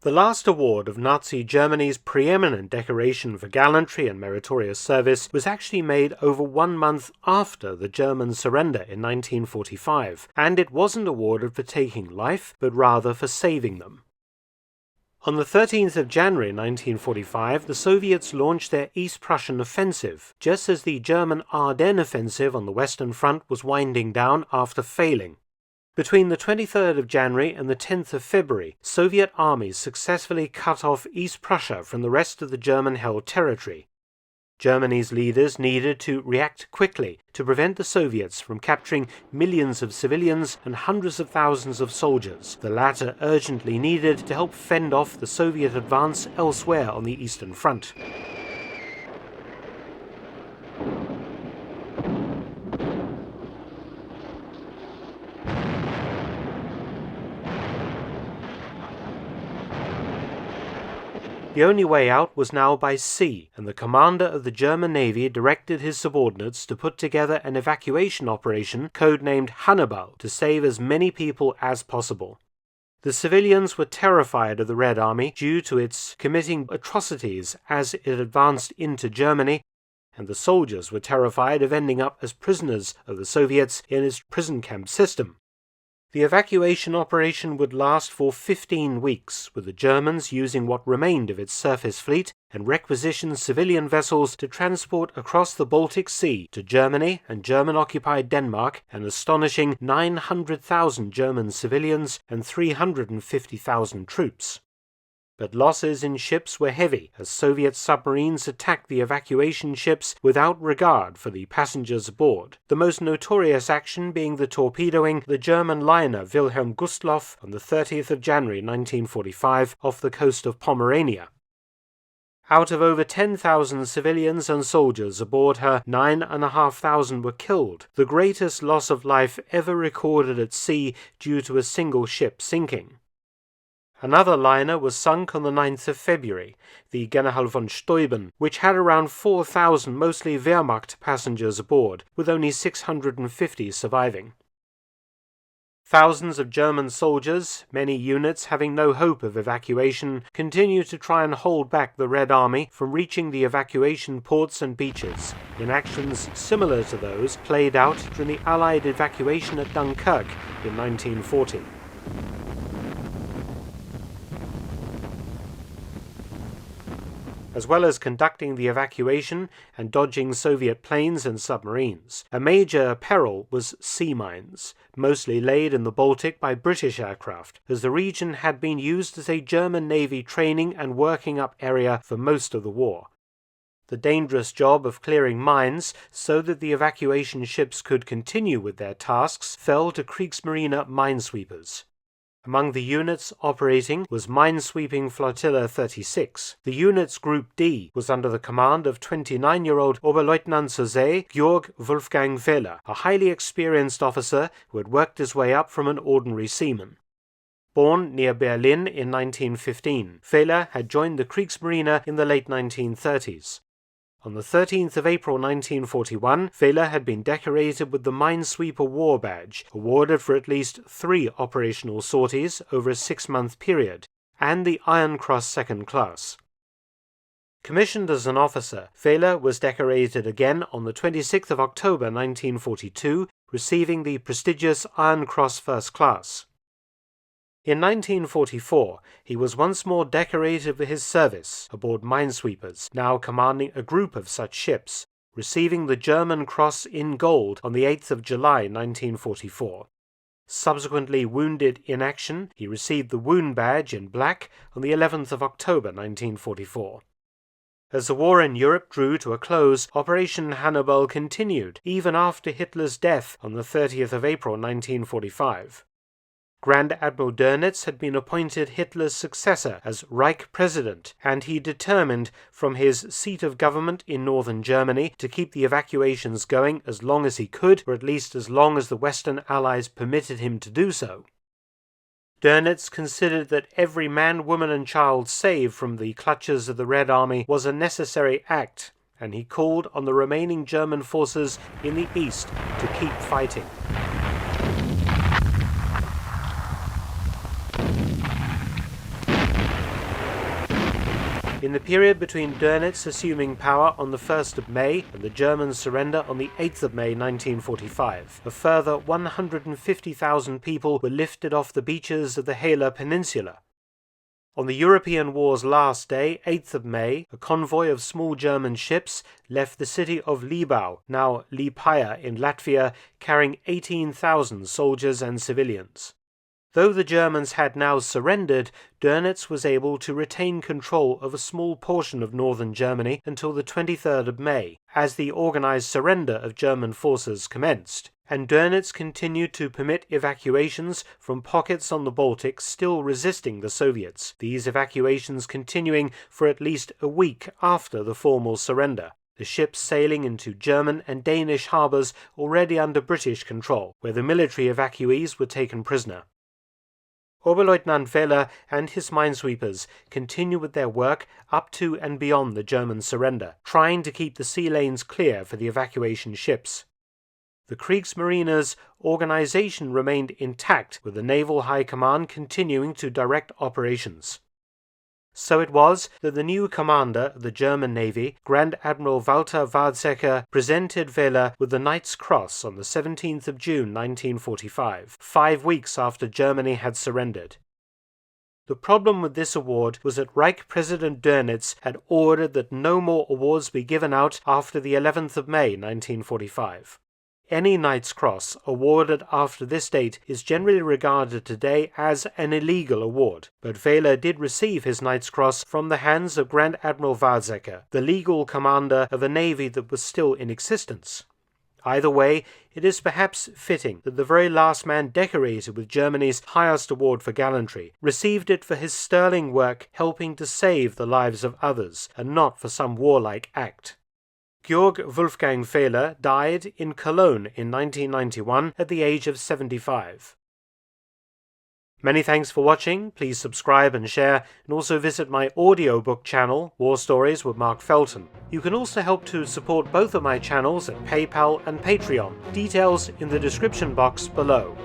The last award of Nazi Germany's preeminent decoration for gallantry and meritorious service was actually made over 1 month after the German surrender in 1945, and it wasn't awarded for taking life, but rather for saving them. On the 13th of January 1945, the Soviets launched their East Prussian offensive, just as the German Ardennes offensive on the Western Front was winding down after failing. Between the 23rd of January and the 10th of February, Soviet armies successfully cut off East Prussia from the rest of the German-held territory. Germany's leaders needed to react quickly to prevent the Soviets from capturing millions of civilians and hundreds of thousands of soldiers, the latter urgently needed to help fend off the Soviet advance elsewhere on the Eastern Front. The only way out was now by sea, and the commander of the German Navy directed his subordinates to put together an evacuation operation codenamed Hannibal to save as many people as possible. The civilians were terrified of the Red Army due to its committing atrocities as it advanced into Germany, and the soldiers were terrified of ending up as prisoners of the Soviets in its prison camp system. The evacuation operation would last for 15 weeks, with the Germans using what remained of its surface fleet and requisitioned civilian vessels to transport across the Baltic Sea to Germany and German-occupied Denmark an astonishing 900,000 German civilians and 350,000 troops. But losses in ships were heavy as Soviet submarines attacked the evacuation ships without regard for the passengers aboard, the most notorious action being the torpedoing the German liner Wilhelm Gustloff on the 30th of January 1945 off the coast of Pomerania. Out of over 10,000 civilians and soldiers aboard her, 9,500 were killed, the greatest loss of life ever recorded at sea due to a single ship sinking. Another liner was sunk on the 9th of February, the General von Steuben, which had around 4,000 mostly Wehrmacht passengers aboard, with only 650 surviving. Thousands of German soldiers, many units having no hope of evacuation, continued to try and hold back the Red Army from reaching the evacuation ports and beaches, in actions similar to those played out during the Allied evacuation at Dunkirk in 1940. As well as conducting the evacuation and dodging Soviet planes and submarines, a major peril was sea mines, mostly laid in the Baltic by British aircraft, as the region had been used as a German Navy training and working up area for most of the war. The dangerous job of clearing mines so that the evacuation ships could continue with their tasks fell to Kriegsmarine minesweepers. Among the units operating was Minesweeping Flotilla 36. The unit's Group D was under the command of 29-year-old Oberleutnant zur See Georg Wolfgang Feiler, a highly experienced officer who had worked his way up from an ordinary seaman. Born near Berlin in 1915, Feiler had joined the Kriegsmarine in the late 1930s. On the 13th of April 1941, Feiler had been decorated with the Minesweeper War Badge, awarded for at least 3 operational sorties over a 6-month period, and the Iron Cross Second Class. Commissioned as an officer, Feiler was decorated again on the 26th of October 1942, receiving the prestigious Iron Cross First Class. In 1944, he was once more decorated for his service aboard minesweepers, now commanding a group of such ships, receiving the German Cross in gold on the 8th of July 1944. Subsequently wounded in action, he received the Wound Badge in black on the 11th of October 1944. As the war in Europe drew to a close, Operation Hannibal continued, even after Hitler's death on the 30th of April 1945. Grand Admiral Dönitz had been appointed Hitler's successor as Reich President, and he determined, from his seat of government in northern Germany, to keep the evacuations going as long as he could, or at least as long as the Western Allies permitted him to do so. Dönitz considered that every man, woman and child saved from the clutches of the Red Army was a necessary act, and he called on the remaining German forces in the east to keep fighting. In the period between Dönitz assuming power on the 1st of May and the Germans' surrender on the 8th of May 1945, a further 150,000 people were lifted off the beaches of the Hela Peninsula. On the European war's last day, 8th of May, a convoy of small German ships left the city of Libau, now Liepaja in Latvia, carrying 18,000 soldiers and civilians. Though the Germans had now surrendered, Dönitz was able to retain control of a small portion of northern Germany until the 23rd of May, as the organized surrender of German forces commenced, and Dönitz continued to permit evacuations from pockets on the Baltic still resisting the Soviets, these evacuations continuing for at least a week after the formal surrender, the ships sailing into German and Danish harbours already under British control, where the military evacuees were taken prisoner. Oberleutnant Feiler and his minesweepers continue with their work up to and beyond the German surrender, trying to keep the sea lanes clear for the evacuation ships. The Kriegsmarine's organization remained intact, with the Naval High Command continuing to direct operations. So it was that the new commander of the German Navy, Grand Admiral Walter Weizsäcker, presented Feiler with the Knight's Cross on the 17th of June 1945, 5 weeks after Germany had surrendered. The problem with this award was that Reich President Dönitz had ordered that no more awards be given out after the 11th of May 1945. Any Knight's Cross awarded after this date is generally regarded today as an illegal award, but Feiler did receive his Knight's Cross from the hands of Grand Admiral Weizsäcker, the legal commander of a navy that was still in existence. Either way, it is perhaps fitting that the very last man decorated with Germany's highest award for gallantry received it for his sterling work helping to save the lives of others, and not for some warlike act. Georg Wolfgang Feiler died in Cologne in 1991 at the age of 75. Many thanks for watching. Please subscribe and share, and also visit my audiobook channel, War Stories with Mark Felton. You can also help to support both of my channels at PayPal and Patreon. Details in the description box below.